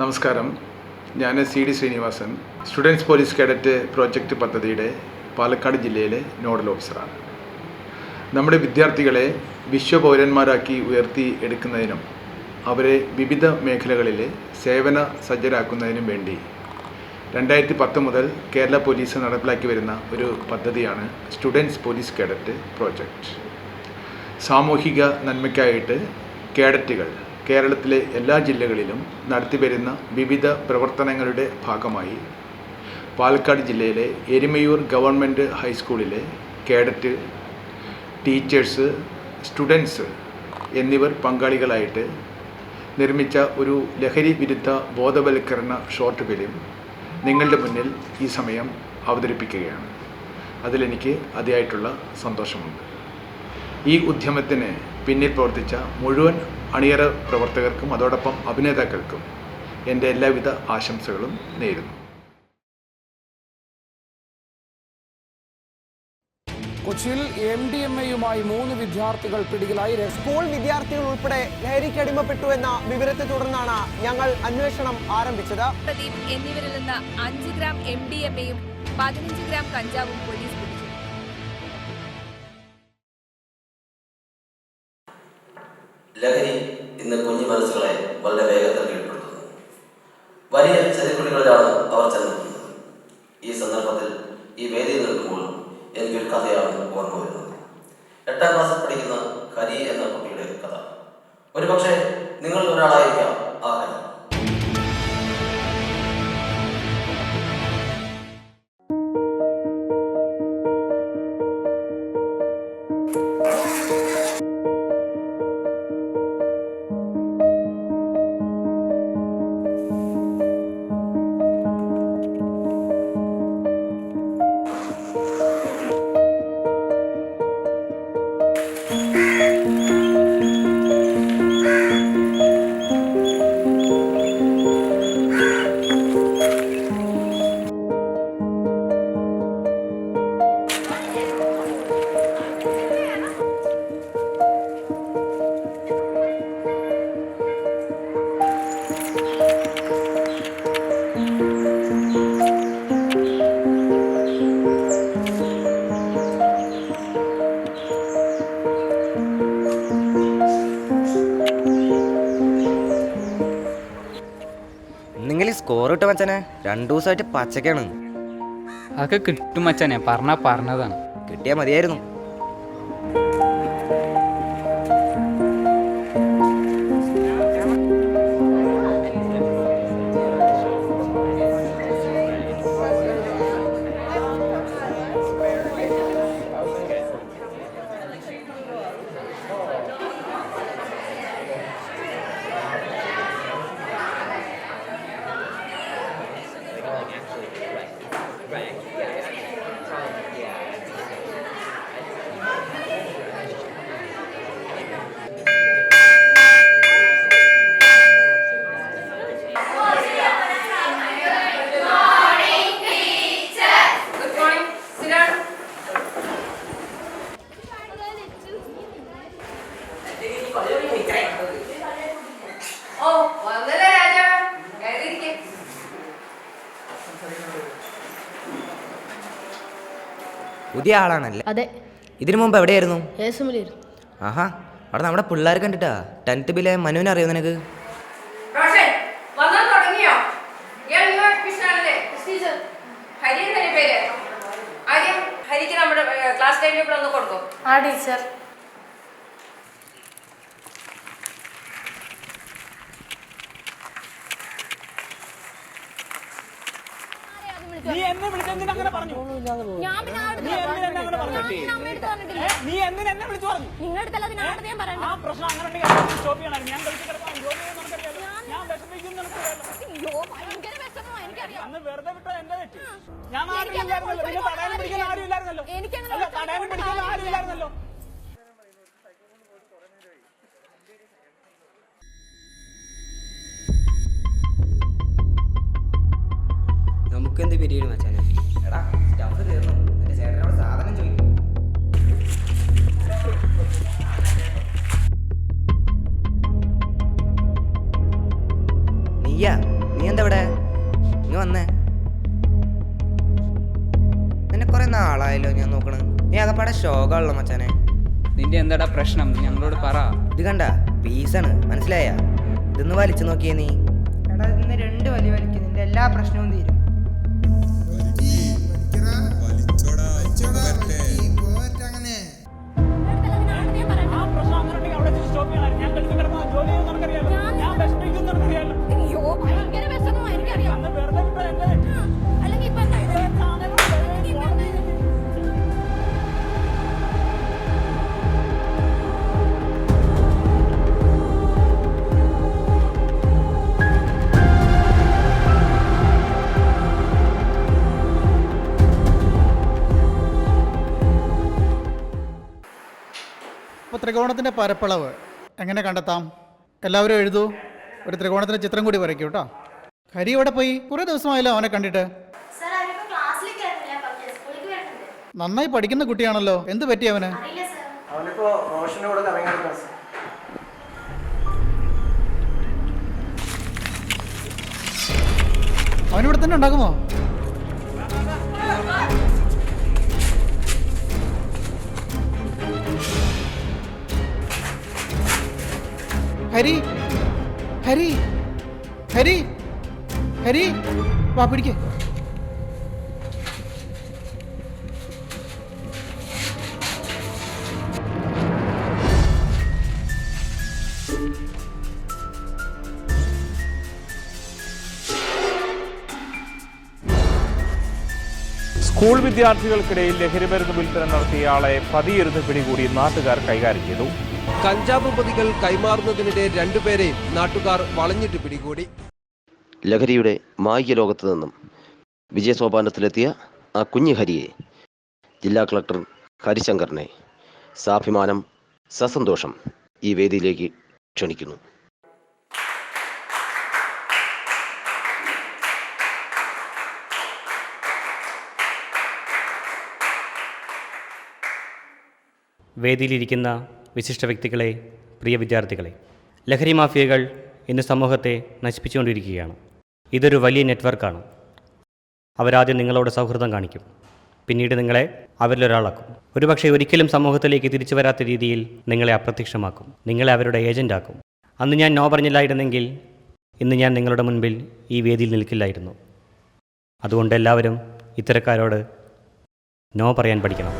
നമസ്കാരം. ഞാൻ CD Srinivasan, students police cadet project പദ്ധതിയുടെ പാലക്കാട് ജില്ലയിലെ നോഡൽ ഓഫീസറാണ്. നമ്മുടെ വിദ്യാർത്ഥികളെ വിശ്വപൗരന്മാരാക്കി ഉയർത്തി എടുക്കുന്നതിനും അവരെ വിവിധ മേഖലകളിൽ സേവന സജ്ജരാക്കുന്നതിനും വേണ്ടി 2010 മുതൽ കേരള പോലീസ് നടപ്പിലാക്കി വരുന്ന ഒരു പദ്ധതിയാണ് സ്റ്റുഡൻസ് പോലീസ് കേഡറ്റ് പ്രോജക്റ്റ്. സാമൂഹിക നന്മയ്ക്കായിട്ട് കേഡറ്റുകൾ കേരളത്തിലെ എല്ലാ ജില്ലകളിലും നടത്തിവരുന്ന വിവിധ പ്രവർത്തനങ്ങളുടെ ഭാഗമായി പാലക്കാട് ജില്ലയിലെ എരുമയൂർ ഗവൺമെൻറ് ഹൈസ്കൂളിലെ കേഡറ്റ്, ടീച്ചേഴ്സ്, സ്റ്റുഡൻസ് എന്നിവർ പങ്കാളികളായിട്ട് നിർമ്മിച്ച ഒരു ലഹരി വിരുദ്ധ ബോധവൽക്കരണ ഷോർട്ട് ഫിലിം നിങ്ങളുടെ മുന്നിൽ ഈ സമയം അവതരിപ്പിക്കുകയാണ്. അതിലെനിക്ക് അതിയായിട്ടുള്ള സന്തോഷമുണ്ട്. ഈ ഉദ്യമത്തിന് പിന്നിൽ പ്രവർത്തിച്ച മുഴുവൻ അണിയറ പ്രവർത്തകർക്കും അതോടൊപ്പം അഭിനേതാക്കൾക്കും എൻ്റെ എല്ലാവിധ ആശംസകളും നേരുന്നു. കൊച്ചിയിൽ MDMA-യുമായി 3 വിദ്യാർത്ഥികൾ പിടിയിലായി. സ്കൂൾ വിദ്യാർത്ഥികൾ ഉൾപ്പെടെ ലഹരിക്ക് അടിമപ്പെട്ടു എന്ന വിവരത്തെ തുടർന്നാണ് ഞങ്ങൾ അന്വേഷണം ആരംഭിച്ചത്. പ്രദീപ് എന്നിവരിൽ നിന്ന് 5 ഗ്രാം MDMA-യും 15 ഗ്രാം കഞ്ചാവും പോലീസ് പിടിച്ചു. ലഹരി ഇന്ന് കുഞ്ഞു മനസ്സുകളെ വളരെ വേഗത്തിൽ കീഴ്പ്പെടുത്തുന്നു. വലിയ ചതിക്കുഴികളിലാണ് അവർ ചെന്നെത്തുന്നത്. ഈ സന്ദർഭത്തിൽ ഈ വേദിയിൽ നിൽക്കുമ്പോൾ എനിക്കൊരു കഥയാണ് ഓർമ്മ വരുന്നത്. 8ാം ക്ലാസ്സിൽ പഠിക്കുന്ന ഹരി എന്ന കുട്ടിയുടെ കഥ. ഒരുപക്ഷെ നിങ്ങൾ ഒരാളായിരിക്കാം ആ ഹരി. സ്കോർ കിട്ടും മച്ചനെ. 2 ദിവസമായിട്ട് പച്ചക്കാണ്. അതൊക്കെ കിട്ടും മച്ചനെ, പറഞ്ഞതാണ്. കിട്ടിയാൽ മതിയായിരുന്നു. പുതിയ ആളാണല്ലേ? അതെ. ഇതിനു മുമ്പ് എവിടെയായിരുന്നു? ആഹാ, അവിടെ നമ്മുടെ പിള്ളേർ കണ്ടിട്ടാ. 10th ബിലെ മനുവിനെ അറിയോ നിനക്ക്? ഹരിക്ക് നമ്മുടെ ക്ലാസ് ടൈം ടേബിൾ ഒന്ന് കൊടുക്കും. ആ ടീച്ചർ. നീ എന്നെ വിളിച്ചെന്തിന് അങ്ങനെ പറഞ്ഞു? നീ എന്തിനെ എന്നെ വിളിച്ചു പറഞ്ഞു? ആ പ്രശ്നം അങ്ങനെ ഉണ്ടെങ്കിൽ സ്റ്റോപ്പ് ചെയ്യണം. ഞാൻ കളിച്ച് കിടക്കാം. ഞാൻ വിഷമിക്കുന്നു. അന്ന് വെറുതെ വിട്ടോ എന്റെ തെറ്റ്. ഞാൻ ആരുമില്ലായിരുന്നല്ലോ. പിന്നെ തടയാനും പിടിക്കാൻ ആരുമില്ലായിരുന്നല്ലോ. തടയാനും പിടിക്കാൻ ആരുമില്ലായിരുന്നല്ലോ. നമുക്കെന്ത് പിരീഡ് മച്ചാനെ? എടാ സ്റ്റഫ് തീർന്നു. എന്റെ ചേട്ടനോട് സാധനം ചോദിക്കും. നീയാ നീ എന്താ ഇവിടെ? നീ വന്നേ. നിന്നെ കുറെ നാളായല്ലോ ഞാൻ നോക്കണ്. നീ അകപ്പാടെ ശോകമുള്ള മച്ചാനെ. നിന്റെ എന്താടാ പ്രശ്നം? നീ ഞങ്ങളോട് പറ. ഇത് കണ്ട പീസാണ്, മനസ്സിലായ? ഇതൊന്ന് വലിച്ചു നോക്കിയേ നീ. എടാ ഇന്ന് 2 വലി വലിക്കും, നിന്റെ എല്ലാ പ്രശ്നവും തീരും. ആ പ്രശ്നം അങ്ങനെ ഉണ്ടെങ്കിൽ അവിടെ വെച്ച് സ്റ്റോപ്പ് ചെയ്യണമായിരുന്നു. ഞാൻ ഗൾഫിൽ കിടന്ന ജോലി ചെയ്യുന്ന നിനക്കറിയാലോ. ഞാൻ വിഷമിക്കുന്നു നിനക്കറിയാലോ. അയ്യോ ഭയങ്കര വിഷമം എനിക്കറിയാം. അന്ന് വെറുതെ വിട്ടോ എന്റെ അല്ലെങ്കിൽ ഇപ്പൊ എന്താ ഇത്? അപ്പോൾ ത്രികോണത്തിൻ്റെ പരപ്പളവ് എങ്ങനെ കണ്ടെത്താം? എല്ലാവരും എഴുതൂ. ഒരു ത്രികോണത്തിൻ്റെ ചിത്രം കൂടി വരയ്ക്കൂ കേട്ടോ. ഹരി ഇവിടെ പോയി? കുറേ ദിവസമായല്ലോ അവനെ കണ്ടിട്ട്. നന്നായി പഠിക്കുന്ന കുട്ടിയാണല്ലോ. എന്ത് പറ്റി അവന്? അവനിവിടെ തന്നെ ഉണ്ടാകുമോ? ഹരി ഹരി ഹരി ഹരി വാ പിടിക്കേ. സ്കൂൾ വിദ്യാർത്ഥികൾക്കിടയിൽ ലഹരിമരുന്ന് വിൽപ്പന നടത്തിയ ആളെ പതിയിരുന്ന് പിടികൂടി നാട്ടുകാർ കൈകാര്യം ചെയ്തു. കഞ്ചാവ് പൊതികൾ കൈമാറുന്നതിനിടെ 2 പേരെ നാട്ടുകാർ വളഞ്ഞിട്ട് പിടികൂടി. ലഹരിയുടെ മായിക ലോകത്ത് നിന്നും വിജയസോപാനത്തിലെത്തിയ ആ കുഞ്ഞു ഹരിയെ ജില്ലാ കളക്ടർ ഹരിശങ്കറിനെ സാഭിമാനം സസന്തോഷം ഈ വേദിയിലേക്ക് ക്ഷണിക്കുന്നു. വേദിയിലിരിക്കുന്ന വിശിഷ്ട വ്യക്തികളെ, പ്രിയ വിദ്യാർത്ഥികളെ, ലഹരി മാഫിയകൾ ഇന്ന് സമൂഹത്തെ നശിപ്പിച്ചുകൊണ്ടിരിക്കുകയാണ്. ഇതൊരു വലിയ നെറ്റ്വർക്കാണ്. അവരാദ്യം നിങ്ങളോട് സൗഹൃദം കാണിക്കും, പിന്നീട് നിങ്ങളെ അവരിലൊരാളാക്കും. ഒരുപക്ഷെ ഒരിക്കലും സമൂഹത്തിലേക്ക് തിരിച്ചു വരാത്ത രീതിയിൽ നിങ്ങളെ അപ്രത്യക്ഷമാക്കും, നിങ്ങളെ അവരുടെ ഏജൻ്റാക്കും. അന്ന് ഞാൻ നോ പറഞ്ഞില്ലായിരുന്നെങ്കിൽ ഇന്ന് ഞാൻ നിങ്ങളുടെ മുൻപിൽ ഈ വേദിയിൽ നിൽക്കില്ലായിരുന്നു. അതുകൊണ്ട് എല്ലാവരും ഇത്തരക്കാരോട് നോ പറയാൻ പഠിക്കണം.